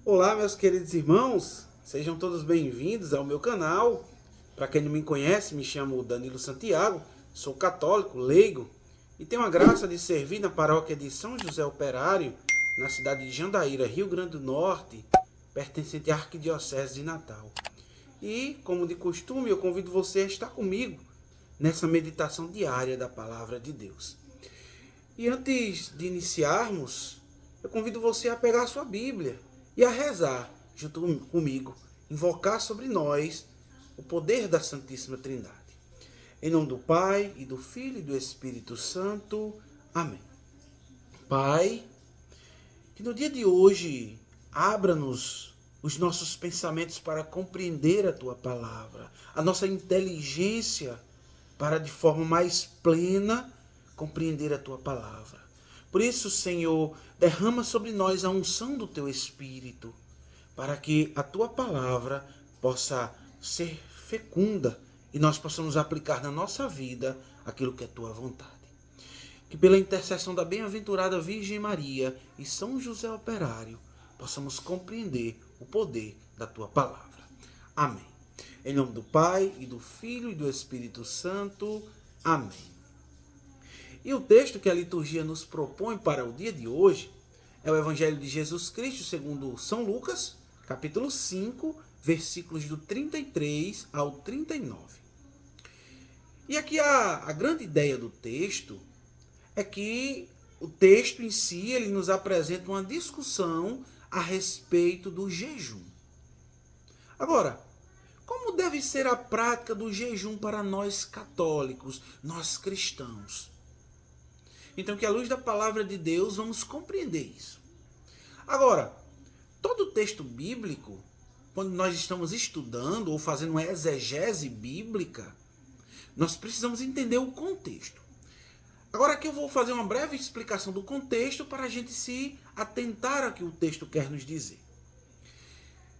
Olá, meus queridos irmãos, sejam todos bem-vindos ao meu canal. Para quem não me conhece, me chamo Danilo Santiago, sou católico, leigo e tenho a graça de servir na paróquia de São José Operário, na cidade de Jandaíra, Rio Grande do Norte, pertencente à Arquidiocese de Natal. E, como de costume, eu convido você a estar comigo nessa meditação diária da Palavra de Deus. E antes de iniciarmos, eu convido você a pegar a sua Bíblia e a rezar junto comigo, invocar sobre nós o poder da Santíssima Trindade. Em nome do Pai, e do Filho e do Espírito Santo. Amém. Pai, que no dia de hoje abra-nos os nossos pensamentos para compreender a Tua Palavra, a nossa inteligência para de forma mais plena compreender a Tua Palavra. Por isso, Senhor, derrama sobre nós a unção do Teu Espírito, para que a Tua Palavra possa ser fecunda e nós possamos aplicar na nossa vida aquilo que é Tua vontade. Que pela intercessão da bem-aventurada Virgem Maria e São José Operário, possamos compreender o poder da Tua Palavra. Amém. Em nome do Pai, e do Filho e do Espírito Santo. Amém. E o texto que a liturgia nos propõe para o dia de hoje é o Evangelho de Jesus Cristo segundo São Lucas, capítulo 5, versículos do 33 ao 39. E aqui a grande ideia do texto é que o texto em si ele nos apresenta uma discussão a respeito do jejum. Agora, como deve ser a prática do jejum para nós católicos, nós cristãos? Então, que à luz da palavra de Deus, vamos compreender isso. Agora, todo texto bíblico, quando nós estamos estudando ou fazendo uma exegese bíblica, nós precisamos entender o contexto. Agora aqui eu vou fazer uma breve explicação do contexto para a gente se atentar ao que o texto quer nos dizer.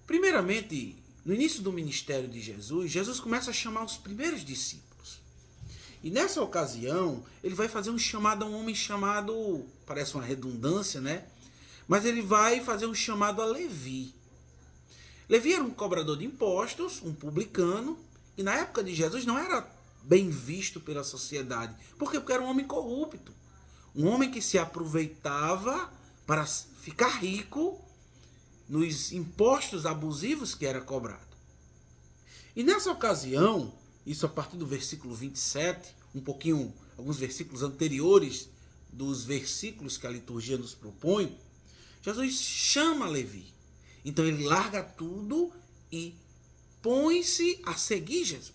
Primeiramente, no início do ministério de Jesus, Jesus começa a chamar os primeiros discípulos. E nessa ocasião, ele vai fazer um chamado a um homem chamado, parece uma redundância, né? Mas ele vai fazer um chamado a Levi. Levi era um cobrador de impostos, um publicano, e na época de Jesus não era bem visto pela sociedade. Por quê? Porque era um homem corrupto. Um homem que se aproveitava para ficar rico nos impostos abusivos que era cobrado. E nessa ocasião, isso a partir do versículo 27, alguns versículos anteriores dos versículos que a liturgia nos propõe, Jesus chama Levi. Então ele larga tudo e põe-se a seguir Jesus.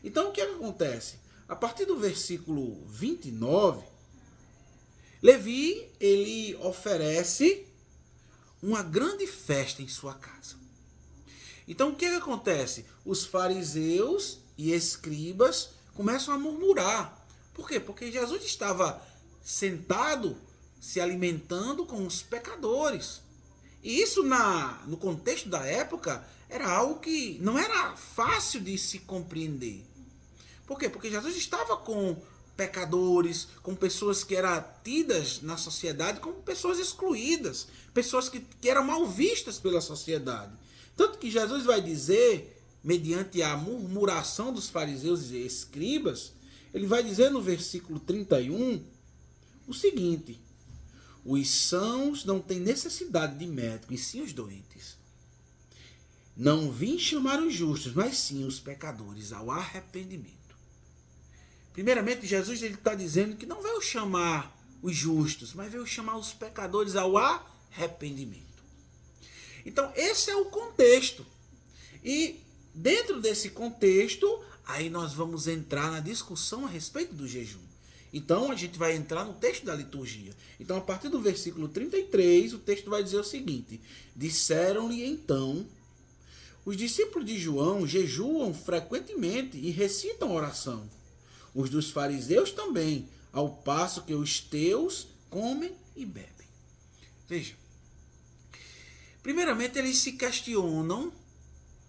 Então o que acontece? A partir do versículo 29, Levi ele oferece uma grande festa em sua casa. Então o que acontece? Os fariseus e escribas começam a murmurar. Por quê? Porque Jesus estava sentado, se alimentando com os pecadores. E isso no contexto da época era algo que não era fácil de se compreender. Por quê? Porque Jesus estava com pecadores, com pessoas que eram tidas na sociedade como pessoas excluídas, pessoas que eram mal vistas pela sociedade. Tanto que Jesus vai dizer, mediante a murmuração dos fariseus e escribas, ele vai dizer no versículo 31 o seguinte: os sãos não têm necessidade de médico, e sim os doentes. Não vim chamar os justos, mas sim os pecadores ao arrependimento. Primeiramente, Jesus está dizendo que não veio chamar os justos, mas veio chamar os pecadores ao arrependimento. Então, esse é o contexto. E dentro desse contexto, aí nós vamos entrar na discussão a respeito do jejum. Então, a gente vai entrar no texto da liturgia. Então, a partir do versículo 33, o texto vai dizer o seguinte: disseram-lhe então, os discípulos de João jejuam frequentemente e recitam oração. Os dos fariseus também, ao passo que os teus comem e bebem. Veja. Primeiramente, eles se questionam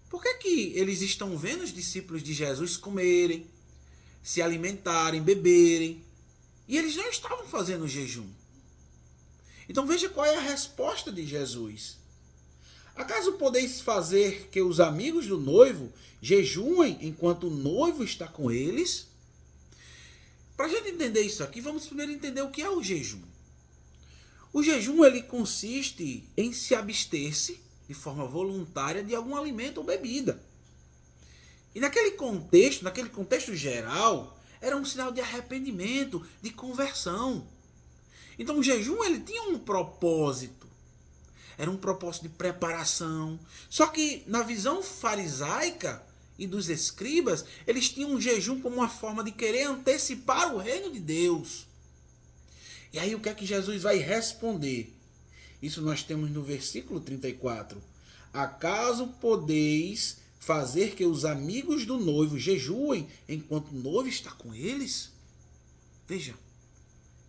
por que eles estão vendo os discípulos de Jesus comerem, se alimentarem, beberem, e eles não estavam fazendo jejum. Então veja qual é a resposta de Jesus. Acaso podeis fazer que os amigos do noivo jejuem enquanto o noivo está com eles? Para a gente entender isso aqui, vamos primeiro entender o que é o jejum. O jejum ele consiste em se abster-se de forma voluntária de algum alimento ou bebida. E naquele contexto geral, era um sinal de arrependimento, de conversão. Então o jejum ele tinha um propósito. Era um propósito de preparação. Só que na visão farisaica e dos escribas, eles tinham o jejum como uma forma de querer antecipar o reino de Deus. E aí o que é que Jesus vai responder? Isso nós temos no versículo 34. Acaso podeis fazer que os amigos do noivo jejuem enquanto o noivo está com eles? Veja,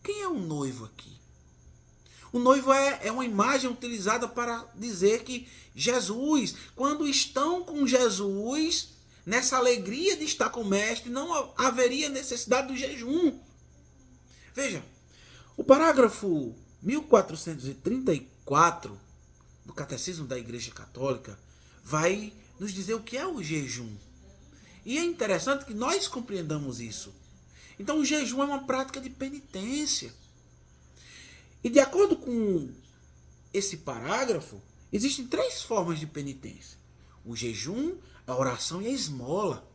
quem é o noivo aqui? O noivo é uma imagem utilizada para dizer que Jesus, quando estão com Jesus, nessa alegria de estar com o mestre, não haveria necessidade do jejum. Veja, o parágrafo 1434 do Catecismo da Igreja Católica vai nos dizer o que é o jejum. E é interessante que nós compreendamos isso. Então o jejum é uma prática de penitência. E de acordo com esse parágrafo, existem 3 formas de penitência. O jejum, a oração e a esmola.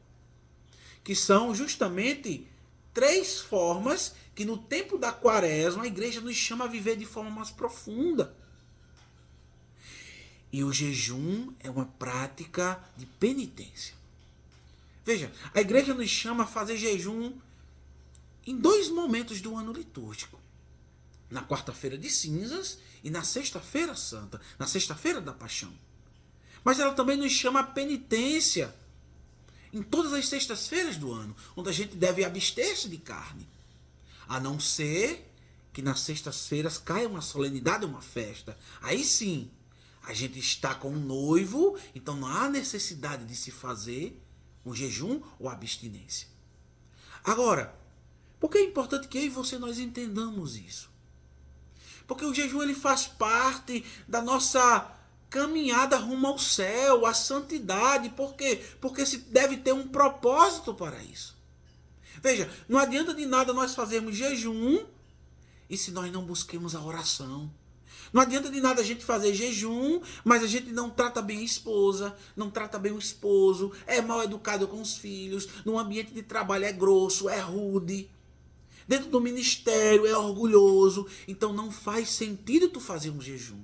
Que são justamente 3 formas que no tempo da quaresma a igreja nos chama a viver de forma mais profunda. E o jejum é uma prática de penitência. Veja, a igreja nos chama a fazer jejum em 2 momentos do ano litúrgico. Na quarta-feira de cinzas e na sexta-feira santa, na sexta-feira da paixão. Mas ela também nos chama a penitência em todas as sextas-feiras do ano, onde a gente deve abster-se de carne. A não ser que nas sextas-feiras caia uma solenidade, uma festa. Aí sim, a gente está com o noivo, então não há necessidade de se fazer um jejum ou abstinência. Agora, por que é importante que eu e você nós entendamos isso? Porque o jejum ele faz parte da nossa caminhada rumo ao céu, à santidade. Por quê? Porque se deve ter um propósito para isso. Veja, não adianta de nada nós fazermos jejum e se nós não busquemos a oração. Não adianta de nada a gente fazer jejum, mas a gente não trata bem a esposa, não trata bem o esposo, é mal educado com os filhos, no ambiente de trabalho é grosso, é rude. Dentro do ministério é orgulhoso. Então não faz sentido tu fazer um jejum.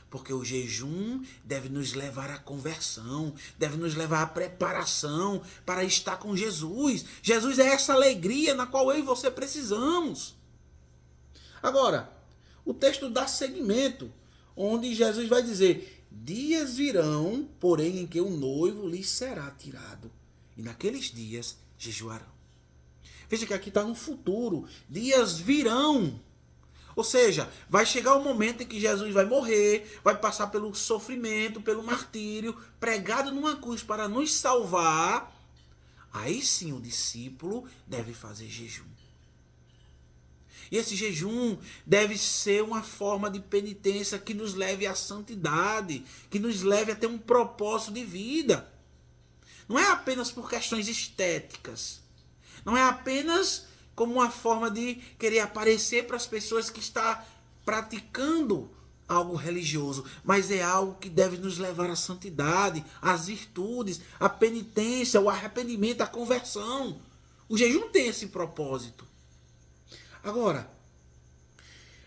Porque o jejum deve nos levar à conversão, deve nos levar à preparação para estar com Jesus. Jesus é essa alegria na qual eu e você precisamos. Agora, o texto dá seguimento, onde Jesus vai dizer: dias virão, porém, em que o noivo lhes será tirado, e naqueles dias jejuarão. Veja que aqui está no futuro. Dias virão. Ou seja, vai chegar o momento em que Jesus vai morrer, vai passar pelo sofrimento, pelo martírio, pregado numa cruz para nos salvar. Aí sim o discípulo deve fazer jejum. E esse jejum deve ser uma forma de penitência que nos leve à santidade, que nos leve a ter um propósito de vida. Não é apenas por questões estéticas. Não é apenas como uma forma de querer aparecer para as pessoas que está praticando algo religioso, mas é algo que deve nos levar à santidade, às virtudes, à penitência, ao arrependimento, à conversão. O jejum tem esse propósito. Agora,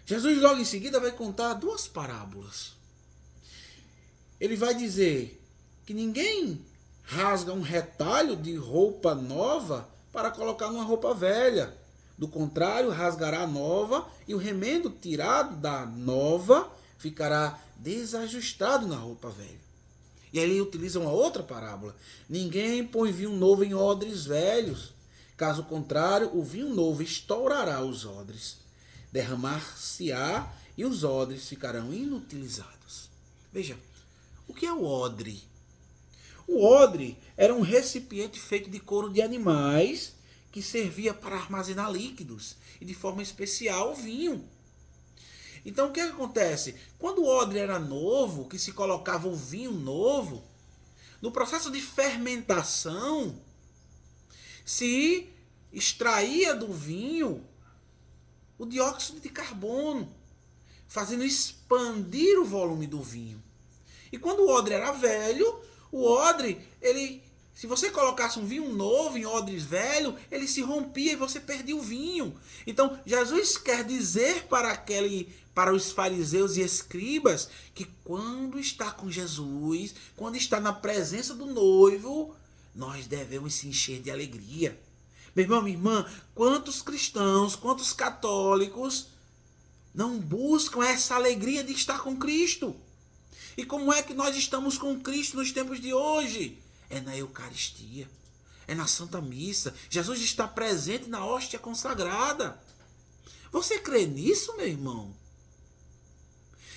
Jesus logo em seguida vai contar 2 parábolas. Ele vai dizer que ninguém rasga um retalho de roupa nova para colocar numa roupa velha. Do contrário, rasgará a nova e o remendo tirado da nova ficará desajustado na roupa velha. E aí ele utiliza uma outra parábola. Ninguém põe vinho novo em odres velhos. Caso contrário, o vinho novo estourará os odres. Derramar-se-á e os odres ficarão inutilizados. Veja, o que é o odre? O odre era um recipiente feito de couro de animais que servia para armazenar líquidos e de forma especial o vinho. Então o que acontece? Quando o odre era novo, que se colocava o vinho novo, no processo de fermentação, se extraía do vinho o dióxido de carbono, fazendo expandir o volume do vinho. E quando o odre era velho, o odre, se você colocasse um vinho novo em odres velho, ele se rompia e você perdia o vinho. Então, Jesus quer dizer para os fariseus e escribas que quando está com Jesus, quando está na presença do noivo, nós devemos se encher de alegria. Meu irmão, minha irmã, quantos cristãos, quantos católicos não buscam essa alegria de estar com Cristo? E como é que nós estamos com Cristo nos tempos de hoje? É na Eucaristia, é na Santa Missa. Jesus está presente na hóstia consagrada. Você crê nisso, meu irmão?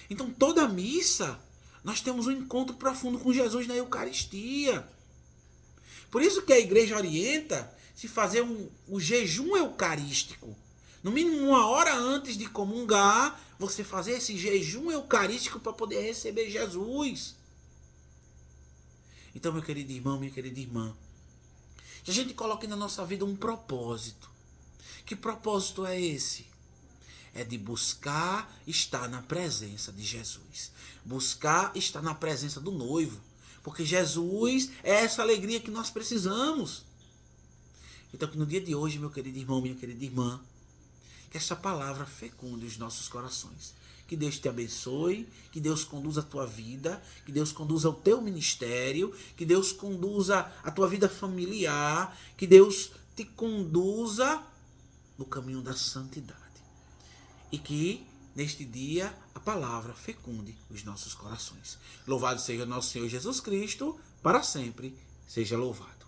Então, toda missa, nós temos um encontro profundo com Jesus na Eucaristia. Por isso que a igreja orienta se fazer o jejum eucarístico. No mínimo 1 hora antes de comungar, você fazer esse jejum eucarístico para poder receber Jesus. Então, meu querido irmão, minha querida irmã, que a gente coloque na nossa vida um propósito. Que propósito é esse? É de buscar estar na presença de Jesus. Buscar estar na presença do noivo. Porque Jesus é essa alegria que nós precisamos. Então, que no dia de hoje, meu querido irmão, minha querida irmã, que essa palavra fecunde os nossos corações. Que Deus te abençoe, que Deus conduza a tua vida, que Deus conduza o teu ministério, que Deus conduza a tua vida familiar, que Deus te conduza no caminho da santidade. E que neste dia a palavra fecunde os nossos corações. Louvado seja nosso Senhor Jesus Cristo, para sempre seja louvado.